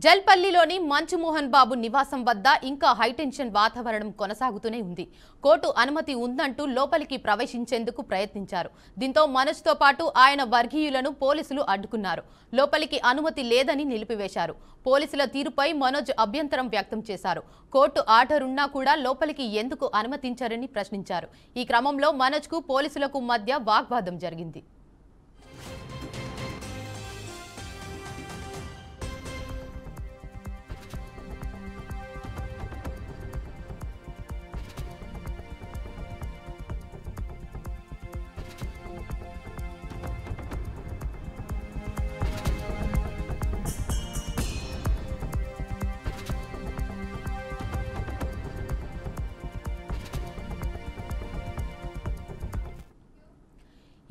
జల్పల్లిలోని మంచు మోహన్ బాబు నివాసం వద్ద ఇంకా హైటెన్షన్ వాతావరణం కొనసాగుతూనే ఉంది. కోర్టు అనుమతి ఉందంటూ లోపలికి ప్రవేశించేందుకు ప్రయత్నించారు. దీంతో మనోజ్తో పాటు ఆయన వర్గీయులను పోలీసులు అడ్డుకున్నారు. లోపలికి అనుమతి లేదని నిలిపివేశారు. పోలీసుల తీరుపై మనోజ్ అభ్యంతరం వ్యక్తం చేశారు. కోర్టు ఆర్డర్ ఉన్నా కూడా లోపలికి ఎందుకు అనుమతించారని ప్రశ్నించారు. ఈ క్రమంలో మనోజ్కు పోలీసులకు మధ్య వాగ్వాదం జరిగింది.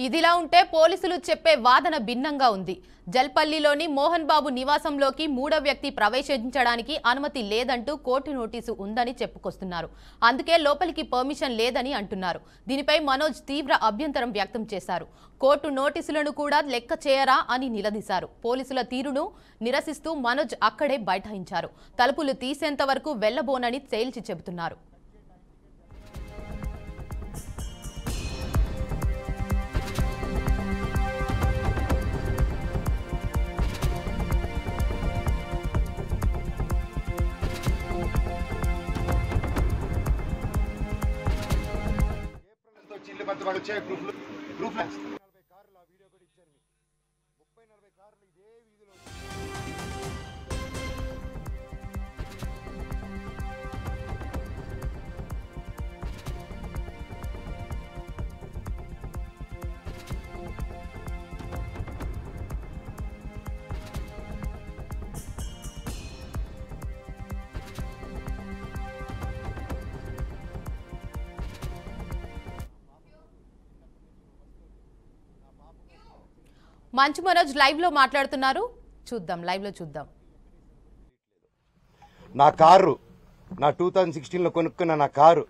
ఇదిలా ఉంటే పోలీసులు చెప్పే వాదన భిన్నంగా ఉంది. జల్పల్లిలోని మోహన్ బాబు నివాసంలోకి మూడో వ్యక్తి ప్రవేశించడానికి అనుమతి లేదంటూ కోర్టు నోటీసు ఉందని చెప్పుకొస్తున్నారు. అందుకే లోపలికి పర్మిషన్ లేదని అంటున్నారు. దీనిపై మనోజ్ తీవ్ర అభ్యంతరం వ్యక్తం చేశారు. కోర్టు నోటీసులను కూడా లెక్క చేయరా అని నిలదీశారు. పోలీసుల తీరును నిరసిస్తూ మనోజ్ అక్కడే బైఠాయించారు. తలుపులు తీసేంత వరకు వెళ్లబోనని తేల్చి చెబుతున్నారు. మంచు మనోజ్ లైవ్ లో మాట్లాడుతున్నారు. లైవ్ లో చూద్దాం. నా కారు నా 2016లో కొనుక్కున్న నా కారు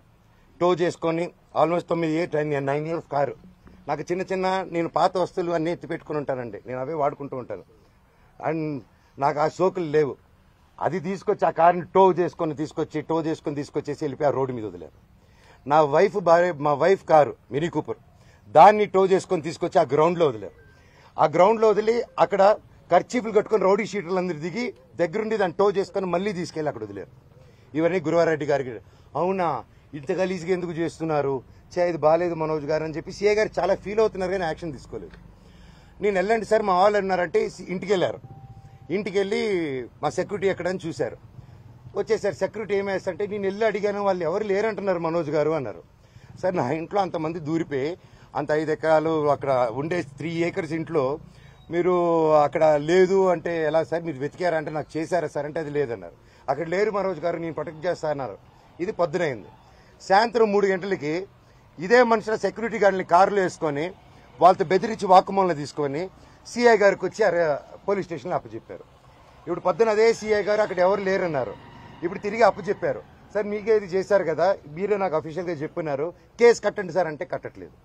టో చేసుకొని ఆల్మోస్ట్ 9 ఇయర్స్ కారు. నాకు చిన్న నేను పాత వస్తువులు అన్నీ ఎత్తి పెట్టుకుని ఉంటానండి. నేను అవే వాడుకుంటూ ఉంటాను. అండ్ నాకు ఆ సోకులు లేవు. అది తీసుకొచ్చి ఆ కారుని టో చేసుకొని తీసుకొచ్చేసి వెళ్ళిపోయి ఆ రోడ్డు మీద వదిలేరు. మా వైఫ్ కారు మినీ కూపర్, దాన్ని టో చేసుకొని తీసుకొచ్చి ఆ గ్రౌండ్లో వదిలేరు. ఆ గ్రౌండ్లో వదిలి అక్కడ ఖర్చీపులు కట్టుకుని రౌడీ షీటర్లందరూ దిగి దగ్గరుండి దాన్ని టో చేసుకుని మళ్ళీ తీసుకెళ్లి అక్కడ వదిలేరు. ఇవన్నీ గురువారెడ్డి గారికి అవునా ఇంత గలీజ్గా ఎందుకు చేస్తున్నారు, ఇది బాగాలేదు మనోజ్ గారు అని చెప్పి సీఏ గారు చాలా ఫీల్ అవుతున్నారు కానీ యాక్షన్ తీసుకోలేదు. నేను వెళ్ళండి సార్ మా వాళ్ళు అన్నారంటే ఇంటికి వెళ్ళారు. ఇంటికి వెళ్ళి మా సెక్యూరిటీ ఎక్కడని చూశారు. వచ్చేసారు. సెక్యూరిటీ ఏమేస్తంటే నేను వెళ్ళి అడిగాను, వాళ్ళు ఎవరు లేరంటున్నారు మనోజ్ గారు అన్నారు. సార్ నా ఇంట్లో అంతమంది దూరిపోయి అంత 5 ఎకరాలు అక్కడ ఉండే 3 acres ఇంట్లో మీరు అక్కడ లేదు అంటే ఎలా సార్, మీరు వెతికారా అంటే నాకు చేశారా సార్ అంటే అది లేదన్నారు. అక్కడ లేరు మనోజ్ గారు, నేను ప్రొటెక్ట్ చేస్తా అన్నారు. ఇది పొద్దునైంది. సాయంత్రం 3 గంటలకి ఇదే మనుషుల సెక్యూరిటీ గార్డుని కారులో వేసుకొని వాళ్ళతో బెదిరించి వాక్కుమూలన తీసుకొని సిఐ గారికి వచ్చి పోలీస్ స్టేషన్లో అప్పచెప్పారు. ఇప్పుడు పొద్దున అదే సిఐ గారు అక్కడ ఎవరు లేరన్నారు. ఇప్పుడు తిరిగి అప్పచెప్పారు. సార్ మీకే ఇది చేశారు కదా, మీరే నాకు అఫీషియల్గా చెప్పినారు, కేసు కట్టండి సార్ అంటే కట్టట్లేదు.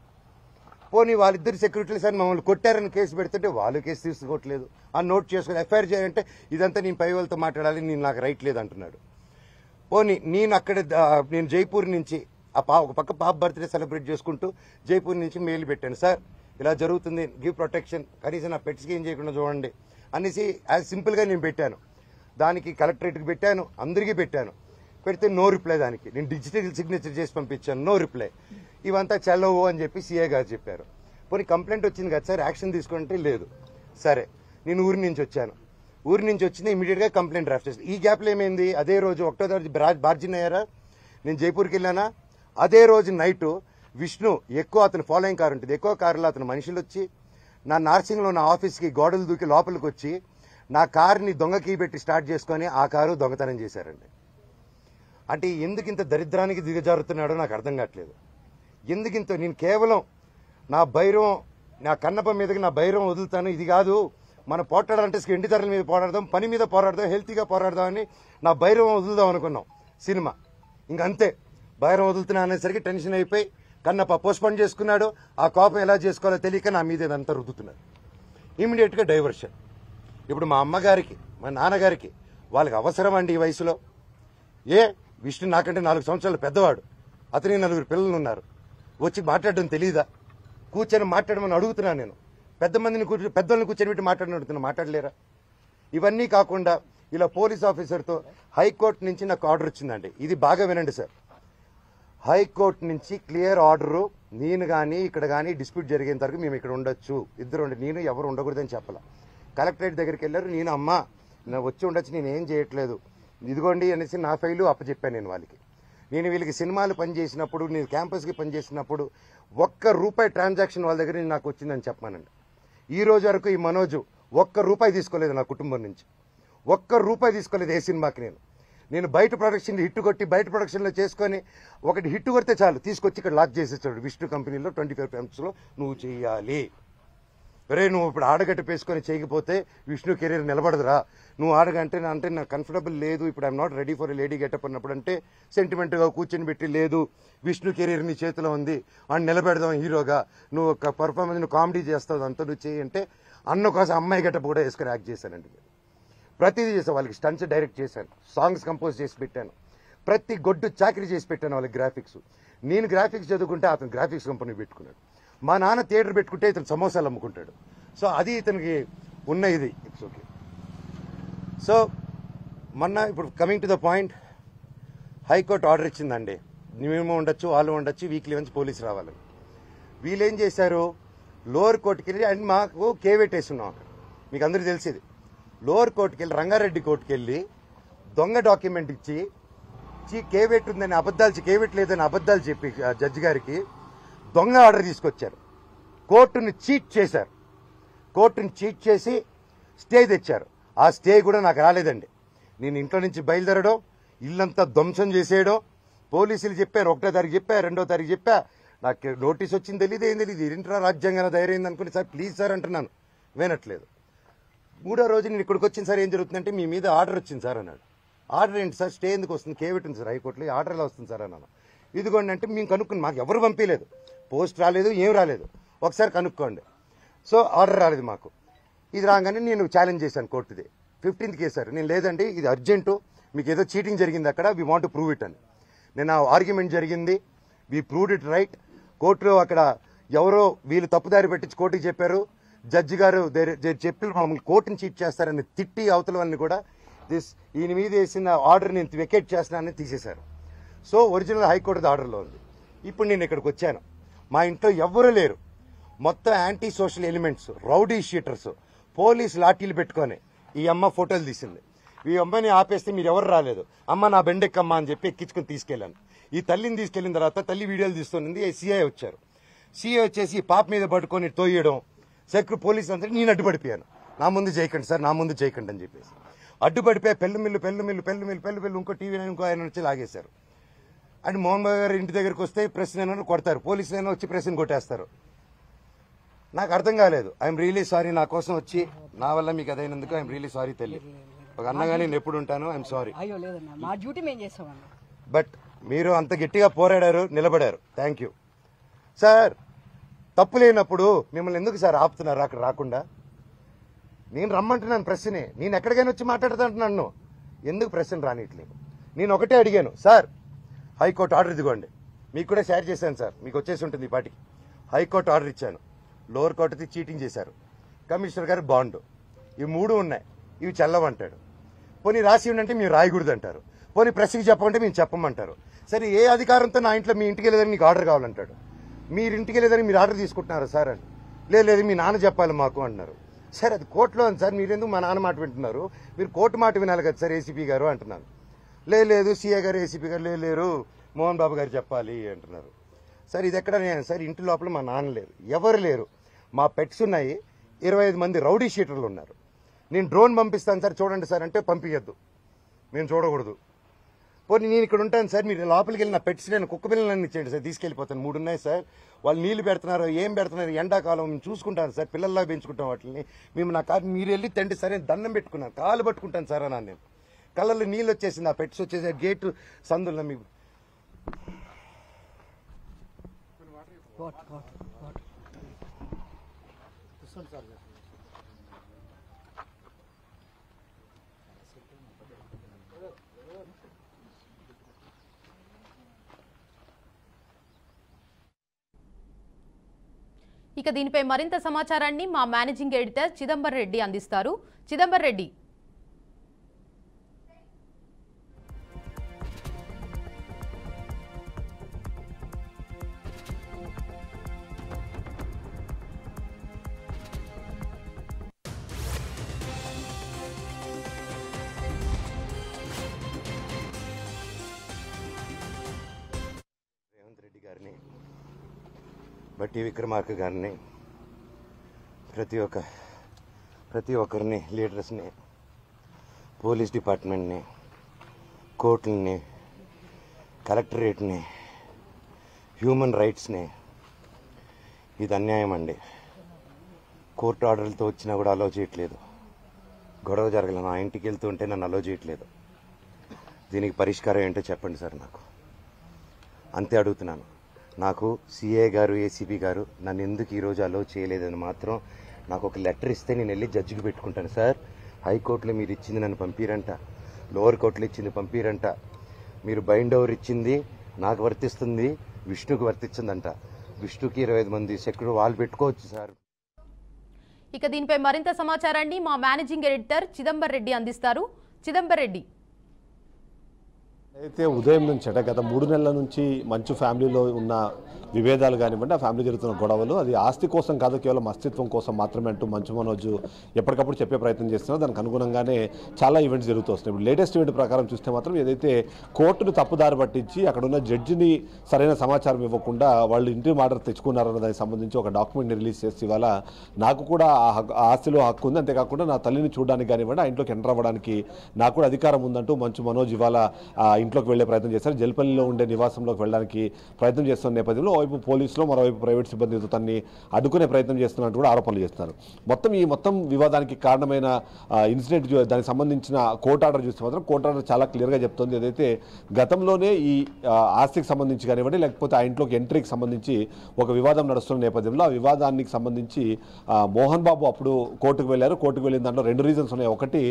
పోనీ వాళ్ళిద్దరు సెక్యూరిటీలు సార్ మమ్మల్ని కొట్టారని కేసు పెడుతుంటే వాళ్ళు కేసు తీసుకోవట్లేదు. ఆ నోట్ చేసుకుని ఎఫ్ఐఆర్ చేయాలంటే ఇదంతా నేను పై వాళ్ళతో మాట్లాడాలి, నేను నాకు రైట్ లేదు అంటున్నాడు. పోనీ నేను జైపూర్ నుంచి ఒక పక్క పాప బర్త్డే సెలబ్రేట్ చేసుకుంటూ జైపూర్ నుంచి మెయిల్ పెట్టాను, సార్ ఇలా జరుగుతుంది, గివ్ ప్రొటెక్షన్, కనీసం నా పెట్స్కి ఏం చేయకుండా చూడండి అనేసి యాజ్ సింపుల్గా నేను పెట్టాను. దానికి కలెక్టరేట్కి పెట్టాను, అందరికీ పెట్టాను. పెడితే నో రిప్లై. దానికి నేను డిజిటల్ సిగ్నేచర్ చేసి పంపించాను, నో రిప్లై. ఇవంతా చల్లవు అని చెప్పి సీఏ గారు చెప్పారు. పోనీ కంప్లైంట్ వచ్చింది కదా సార్, యాక్షన్ తీసుకుంటే లేదు. సరే నేను ఊరి నుంచి వచ్చాను. ఊరి నుంచి వచ్చింది ఇమీడియట్గా కంప్లైంట్ డ్రాఫ్ట్ చేస్తాను. ఈ గ్యాప్లో ఏమైంది, అదే రోజు 1వ తారీఖు బార్జిన్ అయ్యారా, నేను జైపూర్కి వెళ్ళానా, అదే రోజు నైటు విష్ణు అతను ఫాలోయింగ్ కారు ఉంటుంది, ఎక్కువ కారులో అతను మనుషులు వచ్చి నా నార్సింగ్లో నా ఆఫీస్కి గోడలు దూకి లోపలికి వచ్చి నా కారుని దొంగ కీ పెట్టి స్టార్ట్ చేసుకొని ఆ కారు దొంగతనం చేశారండి. అంటే ఎందుకింత దరిద్రానికి దిగజారుతున్నాడో నాకు అర్థం కావట్లేదు. ఎందుకింత నేను కేవలం నా భైరవం, నా కన్నప్ప మీదకి నా భైరవం వదులుతాను, ఇది కాదు మనం పోరాడాలంటే ఎండి ధరల మీద పోరాడదాం, పని మీద పోరాడదాం, హెల్తీగా పోరాడదామని నా భైరవం వదులుదాం అనుకున్నాం సినిమా. ఇంకంతే భైరవం వదులుతున్నా అనేసరికి టెన్షన్ అయిపోయి కన్నప్ప పోస్ట్పోన్ చేసుకున్నాడు. ఆ కోపం ఎలా చేసుకోవాలో తెలియక నా మీద ఇదంతా రుద్దుతున్నారు. ఇమీడియట్గా డైవర్షన్. ఇప్పుడు మా అమ్మగారికి మా నాన్నగారికి వాళ్ళకి అవసరం అండి ఈ వయసులో? విష్ణు నాకంటే 4 సంవత్సరాలు పెద్దవాడు, అతని 4 పిల్లలు ఉన్నారు. వచ్చి మాట్లాడడం తెలియదా? కూర్చొని మాట్లాడమని అడుగుతున్నాను నేను. పెద్దోళ్ళని కూర్చొని పెట్టి అడుగుతున్నా, మాట్లాడలేరా? ఇవన్నీ కాకుండా ఇలా పోలీస్ ఆఫీసర్తో హైకోర్టు నుంచి నాకు ఆర్డర్ వచ్చిందండి. ఇది బాగా వినండి సార్. హైకోర్టు నుంచి క్లియర్ ఆర్డరు, నేను కానీ ఇక్కడ కానీ డిస్ప్యూట్ జరిగేంత వరకు మేము ఇక్కడ ఉండొచ్చు, ఇద్దరు నేను ఎవరు ఉండకూడదని చెప్పాల. కలెక్టరేట్ దగ్గరికి వెళ్ళారు. నేను అమ్మా వచ్చి ఉండొచ్చు, నేను ఏం చేయట్లేదు, ఇదిగోండి అనేసి నా ఫైలు అప్పచెప్పాను నేను వాళ్ళకి. నేను వీళ్ళకి సినిమాలు పనిచేసినప్పుడు, నేను క్యాంపస్కి పనిచేసినప్పుడు ₹1 ట్రాన్సాక్షన్ వాళ్ళ దగ్గర నాకు వచ్చిందని చెప్పానండి. ఈ రోజు వరకు ఈ మనోజు ₹1 తీసుకోలేదు నా కుటుంబం నుంచి, ₹1 తీసుకోలేదు ఏ సినిమాకి. నేను బయట ప్రొడక్షన్ హిట్ కొట్టి బయట ప్రొడక్షన్లో చేసుకొని ఒకటి హిట్ కొడితే చాలు తీసుకొచ్చి ఇక్కడ లాక్ చేసేస్తాడు. విష్ణు కంపెనీలో 25 films నువ్వు చెయ్యాలి. నువ్వు ఇప్పుడు ఆడగట్టు పేసుకొని చేయకపోతే విష్ణు కెరీర్ నిలబడదురా, నువ్వు ఆడగంటే అంటే నాకు కంఫర్టబుల్ లేదు, ఇప్పుడు I'm not ready for a lady getup అన్నప్పుడు అంటే సెంటిమెంట్గా కూర్చొని పెట్టి, లేదు విష్ణు కెరీర్ నీ చేతిలో ఉంది, అని నిలబెడదాం హీరోగా, నువ్వు ఒక పర్ఫార్మెన్స్ నువ్వు కామెడీ చేస్తావు అంతా నువ్వు చేయి అంటే అన్న కోసం అమ్మాయి గెటప్ కూడా వేసుకొని యాక్ట్ చేశానండి. ప్రతిదీ చేశాను. వాళ్ళకి స్టంట్స్ డైరెక్ట్ చేశాను, సాంగ్స్ కంపోజ్ చేసి పెట్టాను, ప్రతి గొడ్డు చాకరీ చేసి పెట్టాను వాళ్ళకి. గ్రాఫిక్స్ నేను గ్రాఫిక్స్ చదువుకుంటే అతను గ్రాఫిక్స్ కంపెనీ పెట్టుకున్నాడు. మా నాన్న థియేటర్ పెట్టుకుంటే ఇతను సమోసాలు అమ్ముకుంటాడు. సో అది ఇతనికి ఉన్న ఇది. It's okay. సో మొన్న ఇప్పుడు coming to the point, high court order ఇచ్చిందండి, మేము ఉండొచ్చు వాళ్ళు ఉండొచ్చు, వీక్లీ వన్స్ పోలీసు రావాలి. వీళ్ళు ఏం చేశారు, లోవర్ కోర్టుకి వెళ్ళి, అండ్ మాకు కేవేట్ వేస్తున్నాం అక్కడ, మీకు అందరికీ తెలిసేది. లోవర్ కోర్టుకి వెళ్ళి, రంగారెడ్డి కోర్టుకి వెళ్ళి దొంగ డాక్యుమెంట్ ఇచ్చి కేవేట్ ఉందని అబద్ధాలు, కేవేట్ లేదని అబద్ధాలు చెప్పి జడ్జి గారికి దొంగ ఆర్డర్ తీసుకొచ్చారు. కోర్టుని చీట్ చేశారు. కోర్టుని చీట్ చేసి స్టే తెచ్చారు. ఆ స్టే కూడా నాకు రాలేదండి. నేను ఇంట్లో నుంచి బయలుదేరడం, ఇల్లంతా ధ్వంసం చేసేయడం, పోలీసులు చెప్పారు 1వ తారీఖు చెప్పా, 2వ తారీఖు చెప్పా, నాకు నోటీస్ వచ్చింది తెలియదు, ఏం తెలియదు. ఇంట్రా రాజ్యాంగం ధైర్యం అనుకుని, సార్ ప్లీజ్ సార్ అంటున్నాను, వినట్లేదు. 3వ రోజు నేను ఇక్కడికి వచ్చిన సార్ ఏం జరుగుతుందంటే, మీ మీద ఆర్డర్ వచ్చింది సార్ అన్నాడు. ఆర్డర్ ఏంటి సార్, స్టే ఎందుకు వస్తుంది, కేవేట్ ఉంది సార్ హైకోర్టులో, ఆర్డర్ ఎలా వస్తుంది సార్ అన్నాను. ఇదిగోండి అంటే మేము కనుక్కుని, మాకు ఎవరు పంపించలేదు, పోస్ట్ రాలేదు, ఏం రాలేదు, ఒకసారి కనుక్కోండి. సో ఆర్డర్ రాలేదు మాకు. ఇది రాగానే నేను ఛాలెంజ్ చేశాను కోర్టుది. 15th కేసారు. నేను లేదండి ఇది అర్జెంటు, మీకు ఏదో చీటింగ్ జరిగింది అక్కడ, we want to prove it అని. నేను ఆర్గ్యుమెంట్ జరిగింది, వీ ప్రూవ్డ్ ఇట్ రైట్. కోర్టులో అక్కడ ఎవరో వీళ్ళు తప్పుదారి పెట్టించి కోర్టుకి చెప్పారు. జడ్జి గారు చెప్పి మమ్మల్ని కోర్టుని చీట్ చేస్తారని తిట్టి అవతల వాళ్ళని కూడా ఈయన మీద వేసిన ఆర్డర్ నేను వెకేట్ చేస్తున్నానని తీసేశారు. సో ఒరిజినల్ హైకోర్టు ఆర్డర్లో ఉంది. ఇప్పుడు నేను ఇక్కడికి వచ్చాను, మా ఇంట్లో ఎవ్వరూ లేరు, మొత్తం anti social elements, rowdy sheeters, police లాఠీలు పెట్టుకొని ఈ అమ్మ ఫోటోలు తీసింది. ఈ అమ్మని ఆపేస్తే మీరు ఎవరు రాలేదు, అమ్మ నా బెండెక్కమ్మ అని చెప్పి ఎక్కించుకుని తీసుకెళ్లాను. ఈ తల్లిని తీసుకెళ్లిన తర్వాత తల్లి వీడియోలు తీస్తుంది. సిఐ వచ్చారు. సిఐ వచ్చేసి పాప మీద పట్టుకొని తోయడం, పోలీసులు అందరూ నేను అడ్డుపడిపోయాను. నా ముందు చేయకండి సార్, నా ముందు చేయకండి అని చెప్పేసి అడ్డుపడిపోయి పెళ్ళు ఇంకో టీవీ ఇంకో ఆయన వచ్చి లాగేశారు. అండ్ మోహన్ బాబు గారు ఇంటి దగ్గరికి వస్తే ప్రెస్ అయినా కొడతారు, పోలీసులు అయినా వచ్చి ప్రెస్ని కొట్టేస్తారు. నాకు అర్థం కాలేదు. ఐఎమ్ రియలీ సారీ, నా కోసం వచ్చి నా వల్ల మీకు అదైనందుకు ఐఎమ్ రియలీ సారీ తల్లి. ఒక అన్నగానే నేను ఎప్పుడు ఉంటాను, ఐఎమ్ సారీ. బట్ మీరు అంత గట్టిగా పోరాడారు, నిలబడారు, థ్యాంక్ యూ సార్. తప్పు లేనప్పుడు మిమ్మల్ని ఎందుకు సార్ ఆపుతున్నారు అక్కడ రాకుండా? నేను రమ్మంటున్నాను ప్రెస్ని, నేను ఎక్కడికైనా వచ్చి మాట్లాడుతుంటున్నాను, ఎందుకు ప్రెస్ని రానిట్లేదు? నేను ఒకటే అడిగాను, సార్ హైకోర్టు ఆర్డర్ ఇదిగోండి, మీకు కూడా షేర్ చేశాను సార్, మీకు వచ్చేసి ఉంటుంది ఈ పాటికి. హైకోర్టు ఆర్డర్ ఇచ్చాను, లోవర్ కోర్టుది చీటింగ్ చేశారు, కమిషనర్ గారు బాండు, ఇవి 3 ఉన్నాయి, ఇవి చల్లవంటాడు. పోనీ రాసి ఉండంటే మీరు రాయకూడదు అంటారు, పోనీ ప్రెస్కి చెప్పమంటే మేము చెప్పమంటారు. సరే ఏ అధికారంతో నా ఇంట్లో మీ ఇంటికి వెళ్ళేదని మీకు ఆర్డర్ కావాలంటాడు, మీరు ఇంటికి వెళ్ళేదని మీరు ఆర్డర్ తీసుకుంటున్నారు సార్ అని. లేదు మీ నాన్న చెప్పాలి మాకు అంటున్నారు. సార్ అది కోర్టులో ఉంది సార్, మీరెందుకు మా నాన్న మాట వింటున్నారు, మీరు కోర్టు మాట వినాలి కదా సార్ ఏసీపీ గారు అంటున్నాను. లేదు సిఐ గారు ఏసీపీ గారు లేరు, మోహన్ బాబు గారు చెప్పాలి అంటున్నారు. సార్ ఇది ఎక్కడ నేను సార్, ఇంటి లోపల మా నాన్న లేరు, ఎవరు లేరు, మా పెట్స్ ఉన్నాయి, 25 మంది రౌడీ షీటర్లు ఉన్నారు. నేను డ్రోన్ పంపిస్తాను సార్ చూడండి సార్ అంటే పంపించద్దు, మేము చూడకూడదు. పోనీ నేను ఇక్కడ ఉంటాను సార్, మీరు లోపలికి వెళ్ళి నా పెట్స్ నేను కుక్క పిల్లలన్నీ ఇచ్చేయండి సార్, తీసుకెళ్ళిపోతాను. 3 ఉన్నాయి సార్, వాళ్ళు నీళ్లు పెడుతున్నారు, ఏం పెడుతున్నారు, ఎండాకాలం మేము చూసుకుంటాను సార్, పిల్లల్లా పెంచుకుంటాం వాటిని, మేము నా కాదు మీరు వెళ్ళి తండ్రి సరే దండం పెట్టుకున్నాను, కాలు పట్టుకుంటాను సార్ అన్నాను. నేను కళ్ళల్లో నీళ్ళు వచ్చేసింది, ఆ పెట్స్ వచ్చేసి గేటు సందుల్లో మీకు ఇక దీనిపై మరింత సమాచారాన్ని మా మేనేజింగ్ ఎడిటర్ చిదంబర్ రెడ్డి అందిస్తారు. చిదంబర్ రెడ్డి. బట్టి విక్రమార్క గారిని ప్రతి ఒక్కరిని లీడర్స్ని, పోలీస్ డిపార్ట్మెంట్ని, కోర్టులని, కలెక్టరేట్ని, హ్యూమన్ రైట్స్ని, ఇది అన్యాయం అండి. కోర్టు ఆర్డర్లతో వచ్చినా కూడా అలో చేయట్లేదు. గొడవ జరగలేదు, నా ఇంటికి వెళ్తూ ఉంటే నన్ను అలో చేయట్లేదు. దీనికి పరిష్కారం ఏంటో చెప్పండి సార్, నాకు అంతే అడుగుతున్నాను. నాకు సిఏ గారు, ఏసీపీ గారు నన్ను ఎందుకు ఈరోజు అలో చేయలేదని మాత్రం నాకు ఒక లెటర్ ఇస్తే నేను వెళ్ళి జడ్జికి పెట్టుకుంటాను సార్. హైకోర్టులో మీరు ఇచ్చింది నన్ను పంపిరంట, లోవర్ కోర్టులో ఇచ్చింది పంపిరంట, మీరు బైండ్ ఓవర్ ఇచ్చింది నాకు వర్తిస్తుంది, విష్ణుకు వర్తించిందంట. విష్ణుకి 25 మంది సెక్యూరిటీ వాళ్ళు పెట్టుకోవచ్చు సార్. ఇక దీనిపై మరింత సమాచారాన్ని మా మేనేజింగ్ ఎడిటర్ చిదంబర్ రెడ్డి అందిస్తారు. చిదంబర్ రెడ్డి. అయితే ఉదయం నుంచి అంటే గత 3 నెలల నుంచి మంచు ఫ్యామిలీలో ఉన్న విభేదాలు కానివ్వండి, ఆ ఫ్యామిలీ జరుగుతున్న గొడవలు అది ఆస్తి కోసం కాదు, కేవలం అస్తిత్వం కోసం మాత్రమే అంటూ మంచు మనోజ్ ఎప్పటికప్పుడు చెప్పే ప్రయత్నం చేస్తున్నారు. దానికి అనుగుణంగానే చాలా ఈవెంట్స్ జరుగుతూ వస్తున్నాయి. ఇప్పుడు లేటెస్ట్ ఈవెంట్ ప్రకారం చూస్తే మాత్రం ఏదైతే కోర్టును తప్పుదారి పట్టించి అక్కడ ఉన్న జడ్జిని సరైన సమాచారం ఇవ్వకుండా వాళ్ళు ఇంటి ఆర్డర్ తెచ్చుకున్నారన్న దానికి సంబంధించి ఒక డాక్యుమెంట్ని రిలీజ్ చేసి ఇవాళ నాకు కూడా ఆ ఆస్తిలో హక్కు ఉంది, అంతేకాకుండా నా తల్లిని చూడడానికి కానివ్వండి, ఆ ఇంట్లోకి ఎంటర్ అవ్వడానికి నాకు కూడా అధికారం ఉందంటూ మంచు మనోజ్ ఇవాళ ఇంట్లోకి వెళ్లే ప్రయత్నం చేశారు. జల్పల్లిలో ఉండే నివాసంలోకి వెళ్ళడానికి ప్రయత్నం చేస్తున్న నేపథ్యంలో ఓవైపు పోలీసులు, మరోవైపు ప్రైవేట్ సిబ్బందితో తన్ని అడ్డుకునే ప్రయత్నం చేస్తున్నట్టు కూడా ఆరోపణలు చేస్తున్నారు. మొత్తం వివాదానికి కారణమైన ఇన్సిడెంట్ దానికి సంబంధించిన కోర్టు ఆర్డర్ చూస్తే మాత్రం కోర్టు ఆర్డర్ చాలా క్లియర్గా చెప్తుంది. ఏదైతే గతంలోనే ఈ ఆస్తికి సంబంధించి కానివ్వండి, లేకపోతే ఆ ఇంట్లోకి ఎంట్రీకి సంబంధించి ఒక వివాదం నడుస్తున్న నేపథ్యంలో ఆ వివాదానికి సంబంధించి మోహన్ బాబు అప్పుడు కోర్టుకు వెళ్ళారు. కోర్టుకు వెళ్ళిన దాంట్లో 2 రీజన్స్ ఉన్నాయి. ఒకటి,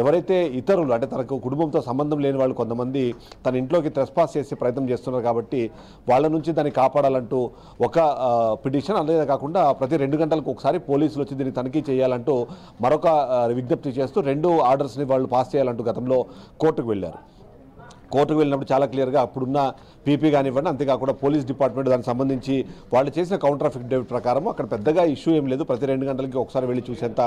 ఎవరైతే ఇతరులు అంటే తనకు కుటుంబంతో సంబంధం లేని వాళ్ళు కొంతమంది తన ఇంట్లోకి ట్రెస్పాస్ చేసే ప్రయత్నం చేస్తున్నారు కాబట్టి వాళ్ళ నుంచి దాన్ని కాపాడాలంటూ ఒక పిటిషన్, అదే కాకుండా ప్రతి 2 గంటలకు ఒకసారి పోలీసులు వచ్చి దీన్ని తనిఖీ చేయాలంటూ మరొక విజ్ఞప్తి చేస్తూ 2 ఆర్డర్స్ని వాళ్ళు పాస్ చేయాలంటూ గతంలో కోర్టుకు వెళ్ళారు. కోర్టుకు వెళ్ళినప్పుడు చాలా క్లియర్గా అప్పుడున్న పీపీ కానివ్వండి, అంతేకాకుండా పోలీస్ డిపార్ట్మెంట్ దానికి సంబంధించి వాళ్ళు చేసిన కౌంటర్ అఫిడవిట్ ప్రకారం అక్కడ పెద్దగా ఇష్యూ ఏం లేదు. ప్రతి 2 గంటలకి ఒకసారి వెళ్ళి చూసేంత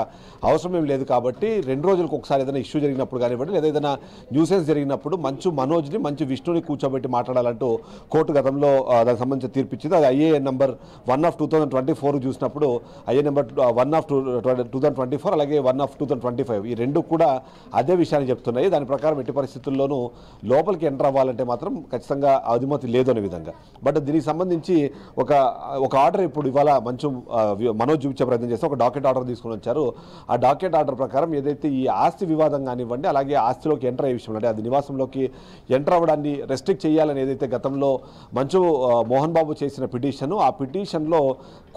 అవసరం ఏం లేదు. కాబట్టి 2 రోజులకు ఒకసారి ఏదైనా ఇష్యూ జరిగినప్పుడు కానివ్వండి, లేదా ఏదైనా న్యూసెన్స్ జరిగినప్పుడు మంచు మనోజ్ని, మంచు విష్ణుని కూర్చోబెట్టి మాట్లాడాలంటూ కోర్టు గతంలో దానికి సంబంధించి తీర్పిచ్చింది. అది ఐఏ నెంబర్ 1/2024 చూసినప్పుడు ఐఏ నెంబర్ 1/2024 అలాగే 1/2025 ఈ 2 కూడా అదే విషయాన్ని చెప్తున్నాయి. దాని ప్రకారం ఎట్టి పరిస్థితుల్లోనూ లోపలికి ఎంటర్ అవ్వాలంటే మాత్రం ఖచ్చితంగా అనుమతి లేదు అనే విధంగా. బట్ దీనికి సంబంధించి ఒక ఆర్డర్ ఇప్పుడు ఇవాళ మంచు మనోజ్ చూపించే ప్రయత్నం చేస్తే ఒక డాకెట్ ఆర్డర్ తీసుకుని వచ్చారు. ఆ డాకెట్ ఆర్డర్ ప్రకారం ఏదైతే ఈ ఆస్తి వివాదం కానివ్వండి, అలాగే ఆస్తిలోకి ఎంటర్ అయ్యే విషయంలో అంటే అది నివాసంలోకి ఎంటర్ అవ్వడాన్ని రెస్ట్రిక్ట్ చేయాలని ఏదైతే గతంలో మంచు మోహన్ బాబు చేసిన పిటిషన్, ఆ పిటిషన్లో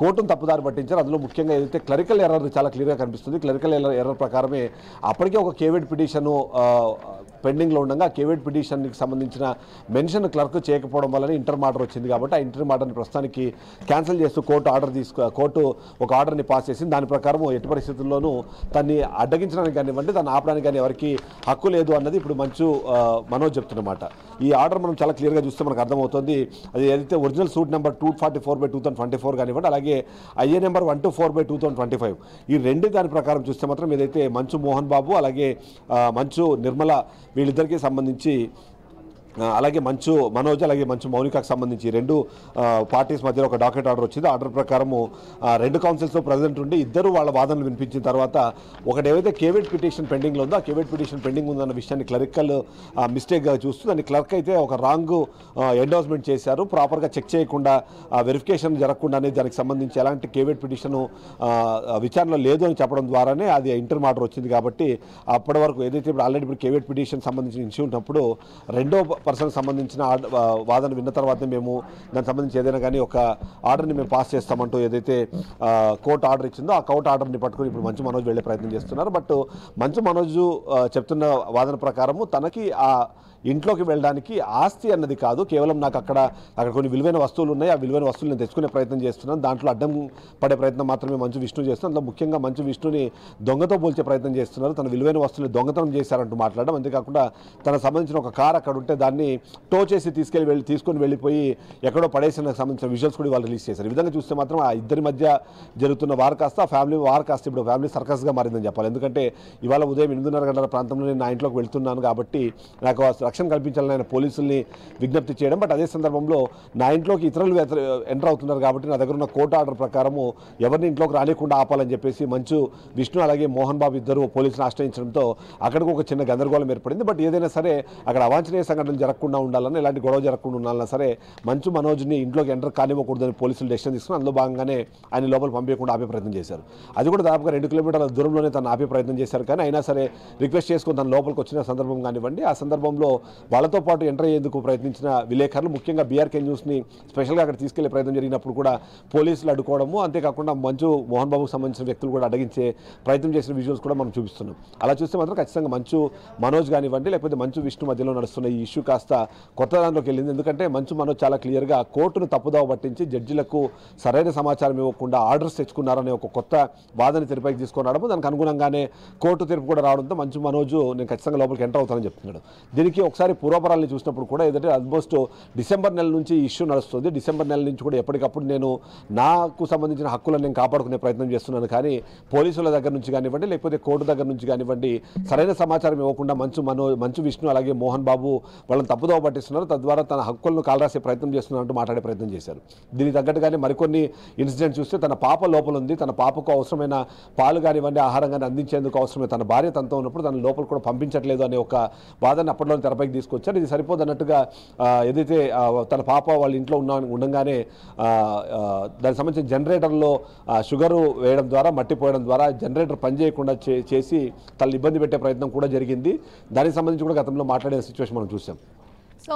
కోర్టును తప్పుదారి పట్టించారు. అందులో ముఖ్యంగా ఏదైతే క్లరికల్ ఎర్రర్ చాలా క్లియర్గా కనిపిస్తుంది. క్లరికల్ ఎర్రర్ ప్రకారమే అప్పటికే ఒక కేవిడ్ పిటిషన్ పెండింగ్లో ఉండగా కేవిడ్ పిటిషన్కి సంబంధించిన మెన్షన్ క్లర్క్ చేయకపోవడం వల్ల ఇంటర్ ఆర్డర్ వచ్చింది. కాబట్టి ఆ ఇంటర్ ఆర్డర్ని ప్రస్తుతానికి క్యాన్సిల్ చేస్తూ కోర్టు ఒక ఆర్డర్ని పాస్ చేసింది. దాని ప్రకారం ఎట్టి పరిస్థితుల్లోనూ దాన్ని అడ్డగించడానికి కానివ్వండి, దాన్ని ఆపడానికి కానీ ఎవరికి హక్కు లేదు అన్నది ఇప్పుడు మంచు మనోజ్ చెప్తున్నమాట. ఈ ఆర్డర్ మనం చాలా క్లియర్గా చూస్తే మనకు అర్థమవుతుంది. అది ఏదైతే ఒరిజినల్ సూట్ నెంబర్ 244/2024 కానివ్వండి, అలాగే ఐఏ నెంబర్ 124/2025 ఈ 2 దాని ప్రకారం చూస్తే మాత్రం ఏదైతే మంచు మోహన్ బాబు అలాగే మంచు నిర్మల వీళ్ళిద్దరికీ సంబంధించి, అలాగే మంచు మనోజ్ అలాగే మంచు మౌనికకు సంబంధించి 2 పార్టీస్ మధ్యలో ఒక డాకెట్ ఆర్డర్ వచ్చింది. ఆర్డర్ ప్రకారము 2 కౌన్సిల్స్లో ప్రెసిడెంట్ ఉండి ఇద్దరు వాళ్ళ వాదనలు వినిపించిన తర్వాత ఒకటి ఏవైతే కేవిడ్ పిటిషన్ పెండింగ్లో ఉందో ఆ కేవిడ్ పిటిషన్ పెండింగ్ ఉందన్న విషయాన్ని క్లరికల్ మిస్టేక్గా చూస్తూ దాన్ని క్లర్క్ అయితే ఒక రాంగ్ ఎండోర్స్మెంట్ చేశారు. ప్రాపర్గా చెక్ చేయకుండా వెరిఫికేషన్ జరగకుండానే దానికి సంబంధించి ఎలాంటి కేవిడ్ పిటిషన్ విచారణలో లేదు అని చెప్పడం ద్వారానే అది ఇంటర్ ఆర్డర్ వచ్చింది. కాబట్టి అప్పటి వరకు ఏదైతే ఇప్పుడు ఆల్రెడీ ఇప్పుడు కేవిడ్ పిటిషన్ సంబంధించిన ఇష్యూ ఉన్నప్పుడు 2వ పర్సన్ సంబంధించిన వాదన విన్న తర్వాతనే మేము దానికి సంబంధించి ఏదైనా కానీ ఒక ఆర్డర్ని మేము పాస్ చేస్తామంటూ ఏదైతే కోర్టు ఆర్డర్ ఇచ్చిందో ఆ కోర్టు ఆర్డర్ని పట్టుకుని ఇప్పుడు మంచు మనోజ్ వెళ్ళే ప్రయత్నం చేస్తున్నారు. బట్ మంచు మనోజ్ చెప్తున్న వాదన ప్రకారము తనకి ఆ ఇంట్లోకి వెళ్ళడానికి ఆస్తి అన్నది కాదు, కేవలం నాకు అక్కడ కొన్ని విలువైన వస్తువులు ఉన్నాయి, ఆ విలువైన వస్తువులు నేను తెచ్చుకునే ప్రయత్నం చేస్తున్నాను, దాంట్లో అడ్డం పడే ప్రయత్నం మాత్రమే మంచు విష్ణు చేస్తున్నాను. అందులో ముఖ్యంగా మంచు విష్ణుని దొంగతో పోల్చే ప్రయత్నం చేస్తున్నారు. తన విలువైన వస్తువులు దొంగతనం చేశారంటూ మాట్లాడడం, అంతేకాకుండా తనకు సంబంధించిన ఒక కార్ అక్కడ ఉంటే దాన్ని టో చేసి తీసుకొని వెళ్ళిపోయి ఎక్కడో పడేసిన సంబంధించిన విజువల్స్ కూడా వాళ్ళు రిలీజ్ చేశారు. ఈ విధంగా చూస్తే మాత్రం ఆ ఇద్దరి మధ్య జరుగుతున్న వార్ కాస్త ఆ ఫ్యామిలీ వార్ కాస్త ఇప్పుడు ఫ్యామిలీ సర్కస్గా మారిందని చెప్పాలి. ఎందుకంటే ఇవాళ ఉదయం 8:30 గంటల ప్రాంతంలో నేను నా ఇంట్లోకి వెళ్తున్నాను కాబట్టి నాకు రక్షణ కల్పించాలని ఆయన పోలీసుల్ని విజ్ఞప్తి చేయడం, బట్ అదే సందర్భంలో నా ఇంట్లోకి ఇతరులు ఎంటర్ అవుతున్నారు కాబట్టి నా దగ్గర ఉన్న కోర్టు ఆర్డర్ ప్రకారము ఎవరిని ఇంట్లోకి రానికుండా ఆపాలని చెప్పేసి మంచు విష్ణు అలాగే మోహన్ బాబు ఇద్దరు పోలీసులు ఆశ్రయించడంతో అక్కడికి ఒక చిన్న గందరగోళం ఏర్పడింది. బట్ ఏదైనా సరే అక్కడ అవాంఛనీయ సంఘటనలు జరగకుండా ఉండాలని, ఎలాంటి గొడవ జరగకుండా ఉండాలన్నా సరే మంచు మనోజ్ని ఇంట్లోకి ఎంటర్ కానివ్వకూడదని పోలీసులు డెసిషన్ తీసుకుని అందులో భాగంగానే ఆయన లోపల పంపించకుండా ఆపే ప్రయత్నం చేశారు. అది కూడా దాదాపుగా 2 కిలోమీటర్ల దూరంలోనే తను ఆపే ప్రయత్నం చేశారు. కానీ అయినా సరే రిక్వెస్ట్ చేసుకుని తన లోపలికి వచ్చిన సందర్భం కానివ్వండి, ఆ సందర్భంలో వాళ్ళతో పాటు ఎంటర్ అయ్యేందుకు ప్రయత్నించిన విలేకరులు ముఖ్యంగా బీఆర్కే న్యూస్ని స్పెషల్గా అక్కడ తీసుకెళ్లే ప్రయత్నం జరిగినప్పుడు కూడా పోలీసులు అడ్డుకోవడము, అంతేకాకుండా మంచు మోహన్ బాబుకు సంబంధించిన వ్యక్తులు కూడా అడ్డగించే ప్రయత్నం చేసిన విజువల్స్ కూడా మనం చూపిస్తున్నాం. అలా చూస్తే మాత్రం ఖచ్చితంగా మంచు మనోజ్ కానివ్వండి లేకపోతే మంచు విష్ణు మధ్యలో నడుస్తున్న ఈ ఇష్యూ కాస్త కొత్త దానిలోకి వెళ్ళింది. ఎందుకంటే మంచు మనోజ్ చాలా క్లియర్గా కోర్టును తప్పుదోవ పట్టించి జడ్జిలకు సరైన సమాచారం ఇవ్వకుండా ఆర్డర్స్ తెచ్చుకున్నారనే ఒక కొత్త వాదన తెరపైకి తీసుకొని రావడం, దానికి అనుగుణంగానే కోర్టు తీర్పు కూడా రావడంతో మంచు మనోజ్ నేను ఖచ్చితంగా లోపలికి ఎంటర్ అవుతానని చెప్తున్నాడు. దీనికి ఒకసారి పూర్వపరాలను చూసినప్పుడు కూడా ఏదంటే ఆల్మోస్ట్ డిసెంబర్ నెల నుంచి ఇష్యూ నడుస్తుంది. డిసెంబర్ నెల నుంచి కూడా ఎప్పటికప్పుడు నేను నాకు సంబంధించిన హక్కులను నేను కాపాడుకునే ప్రయత్నం చేస్తున్నాను. కానీ పోలీసుల దగ్గర నుంచి కానివ్వండి లేకపోతే కోర్టు దగ్గర నుంచి కానివ్వండి సరైన సమాచారం ఇవ్వకుండా మంచు విష్ణు అలాగే మోహన్ బాబు వాళ్ళని తప్పుదోవ పట్టిస్తున్నారు, తద్వారా తన హక్కులను కాలరాసే ప్రయత్నం చేస్తున్నారంటూ మాట్లాడే ప్రయత్నం చేశారు. దీనికి తగ్గట్టుగానే మరికొన్ని ఇన్సిడెంట్స్ చూస్తే తన పాప లోపల ఉంది, తన పాపకు అవసరమైన పాలు కానివ్వండి ఆహారం కానీ అందించేందుకు అవసరమైన తన భార్య తనతో ఉన్నప్పుడు తన లోపల కూడా పంపించట్లేదు అనే ఒక వాదన అప్పట్లోనే తెరపైకి తీసుకొచ్చారు. ఇది సరిపోదు అన్నట్టుగా ఏదైతే తన పాప వాళ్ళ ఇంట్లో ఉండగానే దానికి సంబంధించిన జనరేటర్లో షుగరు వేయడం ద్వారా మట్టిపోయడం ద్వారా జనరేటర్ పనిచేయకుండా చేసి తనని ఇబ్బంది పెట్టే ప్రయత్నం కూడా జరిగింది. దానికి సంబంధించి కూడా గతంలో మాట్లాడే సిచ్యువేషన్ మనం చూసాం.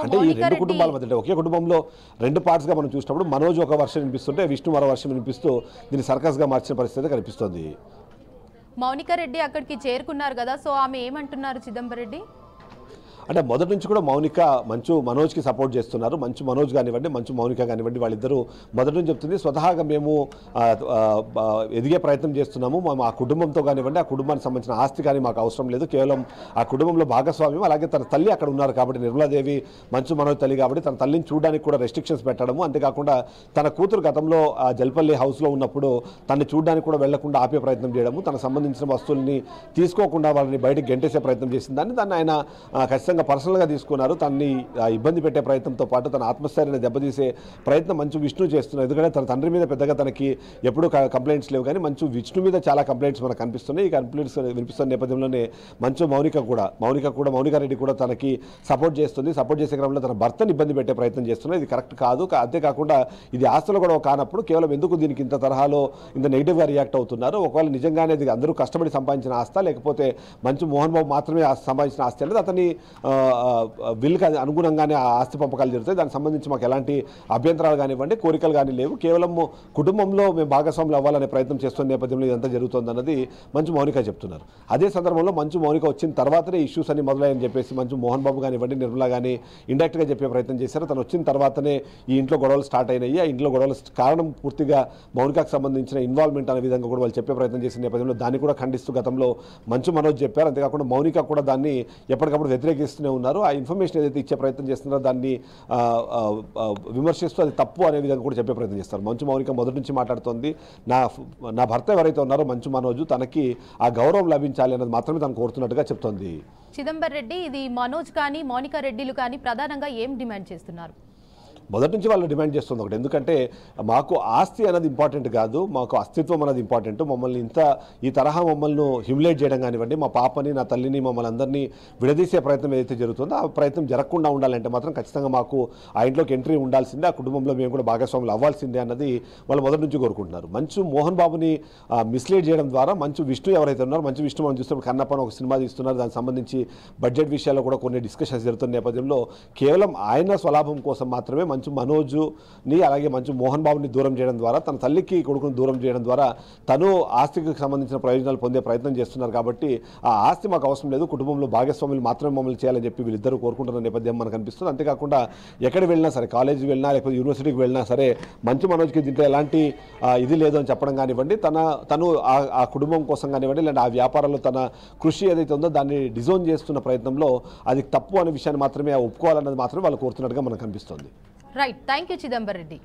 అంటే ఈ 2 కుటుంబాల మధ్య ఒకే కుటుంబంలో 2 పార్ట్స్గా మనం చూసినప్పుడు మనోజ్ ఒక వర్షం వినిపిస్తుంటే విష్ణు మరో వర్షం వినిపిస్తూ దీన్ని సర్కస్గా మార్చిన పరిస్థితి కనిపిస్తోంది. మౌనిక రెడ్డి అక్కడికి చేరుకున్నారు కదా, సో ఆమె ఏమంటున్నారు చిదంబర్ రెడ్డి? అంటే మొదటి నుంచి కూడా మౌనిక మంచు మనోజ్కి సపోర్ట్ చేస్తున్నారు. మంచు మనోజ్ కానివ్వండి మంచు మౌనిక కానివ్వండి వాళ్ళిద్దరూ మొదటి నుంచి చెప్తుంది స్వతహాగా మేము ఎదిగే ప్రయత్నం చేస్తున్నాము, ఆ కుటుంబంతో కానివ్వండి ఆ కుటుంబానికి సంబంధించిన ఆస్తి కానీ మాకు అవసరం లేదు, కేవలం ఆ కుటుంబంలో భాగస్వామ్యం. అలాగే తన తల్లి అక్కడ ఉన్నారు కాబట్టి నిర్మలాదేవి మంచు మనోజ్ తల్లి కాబట్టి తన తల్లిని చూడడానికి కూడా రెస్ట్రిక్షన్స్ పెట్టడము, అంతేకాకుండా తన కూతురు గతంలో జల్పల్లి హౌస్లో ఉన్నప్పుడు తనని చూడడానికి కూడా వెళ్లకుండా ఆపే ప్రయత్నం చేయడము, తనకు సంబంధించిన వస్తువుల్ని తీసుకోకుండా వాళ్ళని బయటకు గెంటేసే ప్రయత్నం చేసింది. దాన్ని ఆయన ఖచ్చితంగా పర్సనల్గా తీసుకున్నారు. తనని ఇబ్బంది పెట్టే ప్రయత్నంతో పాటు తన ఆత్మస్థైర్యాన్ని దెబ్బతీసే ప్రయత్నం మంచు విష్ణు చేస్తున్నారు. ఎందుకంటే తన తండ్రి మీద పెద్దగా తనకి ఎప్పుడూ కంప్లైంట్స్ లేవు, కానీ మంచు విష్ణు మీద చాలా కంప్లైంట్స్ మనకు కనిపిస్తున్నాయి. ఈ కంప్లైంట్స్ వినిపిస్తున్న నేపథ్యంలోనే మౌనిక రెడ్డి కూడా తనకి సపోర్ట్ చేస్తుంది. సపోర్ట్ చేసే క్రమంలో తన భర్తని ఇబ్బంది పెట్టే ప్రయత్నం చేస్తున్నారు. ఇది కరెక్ట్ కాదు. అంతేకాకుండా ఇది ఆస్తుల గొడవ కానప్పుడు కేవలం ఎందుకు దీనికి ఇంత తరహాలో ఇంత నెగిటివ్గా రియాక్ట్ అవుతున్నారు? ఒకవేళ నిజంగానే ఇది అందరూ కష్టపడి సంపాదించిన ఆస్తా లేకపోతే మంచు మోహన్ బాబు మాత్రమే సంపాదించిన ఆస్తి అనేది అతని బిల్కి అనుగుణంగానే ఆ ఆస్తి పంపకాలు జరుగుతాయి. దానికి సంబంధించి మాకు ఎలాంటి అభ్యంతరాలు కానివ్వండి కోరికలు కానీ లేవు, కేవలం కుటుంబంలో మేము భాగస్వాములు అవ్వాలనే ప్రయత్నం చేస్తున్న నేపథ్యంలో ఇదంతా జరుగుతుంది అన్నది మంచు మౌనిక చెప్తున్నారు. అదే సందర్భంలో మంచు మౌనిక వచ్చిన తర్వాతనే ఇష్యూస్ అన్ని మొదలయ్యని చెప్పేసి మంచు మోహన్ బాబు కానివ్వండి నిర్మలా కానీ ఇండైరెక్ట్గా చెప్పే ప్రయత్నం చేశారు. తను వచ్చిన తర్వాతనే ఈ ఇంట్లో గొడవలు స్టార్ట్ అయినాయి. ఆ ఇంట్లో గొడవలు కారణం పూర్తిగా మౌనికకు సంబంధించిన ఇన్వాల్వ్మెంట్ అనే విధంగా కూడా వాళ్ళు చెప్పే ప్రయత్నం చేసిన నేపథ్యంలో దాన్ని కూడా ఖండిస్తూ గతంలో మంచు మనోజ్ చెప్పారు. అంతేకాకుండా మౌనిక కూడా దాన్ని ఎప్పటికప్పుడు వ్యతిరేకిస్తూనే ఉన్నారు. ఆ ఇన్ఫర్మేషన్ ఏదైతే ఇచ్చే ప్రయత్నం చేస్తున్నారో దాన్ని విమర్శిస్తూ అది తప్పు అనే విధంగా కూడా చెప్పే ప్రయత్నం చేస్తారు. మంచు మౌనిక మొదటి నుంచి మాట్లాడుతోంది నా భర్త ఎవరైతే ఉన్నారో మంచు మనోజ్ తనకి ఆ గౌరవం లభించాలి అన్నది మాత్రమే తను కోరుతున్నట్టుగా చెప్తోంది. చిదంబర్ రెడ్డి ఇది మనోజ్ కానీ మౌనిక రెడ్డిలు కానీ ప్రధానంగా ఏం డిమాండ్ చేస్తున్నారు? మొదటి నుంచి వాళ్ళు డిమాండ్ చేస్తుంది ఒకటి. ఎందుకంటే మాకు ఆస్తి అనేది ఇంపార్టెంట్ కాదు, మాకు అస్తిత్వం అనేది ఇంపార్టెంట్. మమ్మల్ని ఈ తరహా మమ్మల్ని హ్యూమిలేట్ చేయడం కానివ్వండి, మా పాపని నా తల్లిని మమ్మల్ని అందరినీ విడదీసే ప్రయత్నం ఏదైతే జరుగుతుందో ఆ ప్రయత్నం జరగకుండా ఉండాలంటే మాత్రం ఖచ్చితంగా మాకు ఆ ఇంట్లోకి ఎంట్రీ ఉండాల్సిందే, ఆ కుటుంబంలో మేము కూడా భాగస్వాములు అవ్వాల్సిందే అన్నది వాళ్ళు మొదటి నుంచి కోరుకుంటున్నారు. మంచు మోహన్ బాబుని మిస్లీడ్ చేయడం ద్వారా మంచు విష్ణు ఎవరైతే ఉన్నారో, మంచు విష్ణు మనం చూస్తున్నప్పుడు కన్నప్ప ఒక సినిమా తీస్తున్నారు, దానికి సంబంధించి బడ్జెట్ విషయాల్లో కూడా కొన్ని డిస్కషన్స్ జరుగుతున్న నేపథ్యంలో కేవలం ఆయన స్వలాభం కోసం మాత్రమే మంచు మనోజుని అలాగే మంచు మోహన్ బాబుని దూరం చేయడం ద్వారా, తన తల్లికి కొడుకుని దూరం చేయడం ద్వారా తను ఆస్తికి సంబంధించిన ప్రయోజనాలు పొందే ప్రయత్నం చేస్తున్నారు. కాబట్టి ఆ ఆస్తి మాకు అవసరం లేదు, కుటుంబంలో భాగస్వాములు మాత్రమే మమ్మల్ని చేయాలని చెప్పి వీళ్ళిద్దరూ కోరుకుంటున్న నేపథ్యం మనకు అనిపిస్తుంది. అంతేకాకుండా ఎక్కడ వెళ్ళినా సరే, కాలేజీకి వెళ్ళినా లేకపోతే యూనివర్సిటీకి వెళ్ళినా సరే మంచు మనోజ్కి దీంట్లో ఎలాంటి ఇది లేదు అని చెప్పడం కానివ్వండి, తను ఆ కుటుంబం కోసం కానివ్వండి లేదా ఆ వ్యాపారంలో తన కృషి ఏదైతే ఉందో దాన్ని డిజోన్ చేస్తున్న ప్రయత్నంలో అది తప్పు అనే విషయాన్ని మాత్రమే ఒప్పుకోవాలన్నది మాత్రమే వాళ్ళు కోరుతున్నట్టుగా మనకు కనిపిస్తుంది. Right, thank you Chidambar Reddy.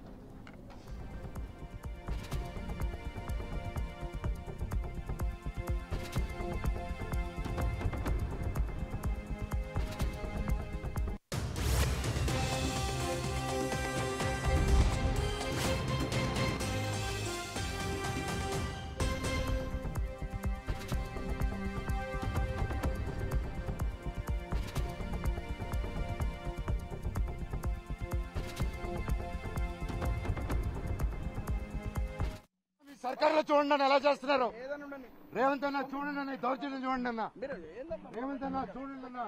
సర్కారులో చూడండి అన్న ఎలా చేస్తున్నారు. రేవంత్ అన్న చూడండి అన్న, దౌర్జన్యం చూడండి అన్న. రేవంత్ అన్న చూడండి అన్న.